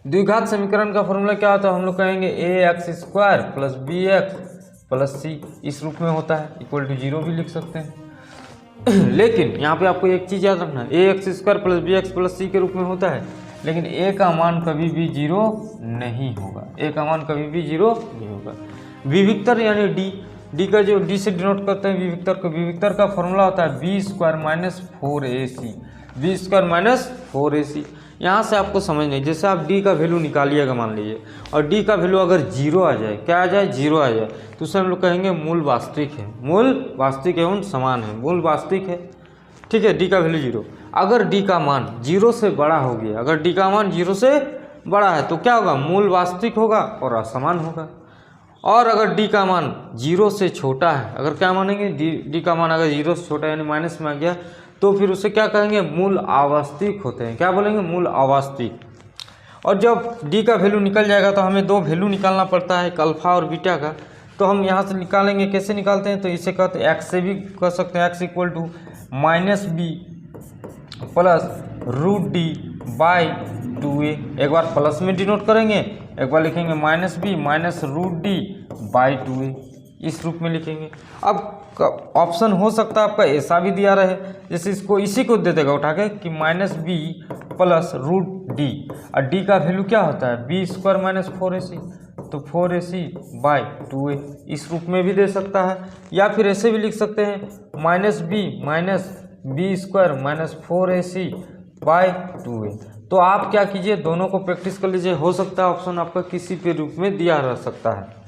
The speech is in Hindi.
द्विघात समीकरण का फॉर्मूला क्या होता है, हम लोग कहेंगे ax² plus bx plus c, इस रूप में होता है, इक्वल टू 0 भी लिख सकते हैं। लेकिन यहाँ पे आपको एक चीज़ याद रखना, ax² plus bx plus c के रूप में होता है, लेकिन a का मान कभी भी 0 नहीं होगा, a का मान कभी भी 0 नहीं होगा। विविक्तर यानी d का जो d से डिनोट करते हैं विविक्तर को, विविक्तर का फॉर्मूला होता है b² minus 4ac, b² minus 4ac। यहाँ से आपको समझ नहीं, जैसे आप d का वैल्यू निकालिएगा मान लीजिए, और d का वैल्यू अगर 0 आ जाए, क्या आ जाए, 0 आ जाए, तो उसे हम लोग कहेंगे मूल वास्तविक है, मूल वास्तविक एवं समान है, मूल वास्तविक है, ठीक है। d का वैल्यू 0, अगर d का मान 0 से बड़ा हो गया, अगर d का मान 0 से बड़ा है तो क्या होगा, मूल वास्तविक होगा और असमान होगा। और अगर d का मान 0 से छोटा है, अगर क्या मानेंगे, d का मान अगर 0 से छोटा यानी माइनस में आ गया, तो फिर उसे क्या कहेंगे, मूल अवास्तविक होते हैं, क्या बोलेंगे, मूल अवास्तविक। और जब d का वैल्यू निकल जाएगा तो हमें दो वैल्यू निकालना पड़ता है, अल्फा और बीटा का, तो हम यहाँ से निकालेंगे, कैसे निकालते हैं, तो इसे कहते हैं x से भी कर सकते हैं, x equal to -b plus √d/2a, एक बार प्लस में डिनोट करेंगे, एक बार लिखेंगे -b माइनस √d/2a, इस रूप में लिखेंगे। अब ऑप्शन हो सकता है आपका ऐसा भी दिया रहे, जैसे इसको इसी को दे देगा उठा के कि -b प्लस √d, और d का वैल्यू क्या होता है, b² माइनस 4ac, तो 4ac/2a, इस रूप में भी दे सकता है। या फिर ऐसे भी लिख सकते हैं -b minus b² minus 4ac/2a। तो आप क्या कीजिए, दोनों को प्रैक्टिस कर लीजिए, हो सकता है ऑप्शन आपका किसी भी रूप में दिया रह सकता है।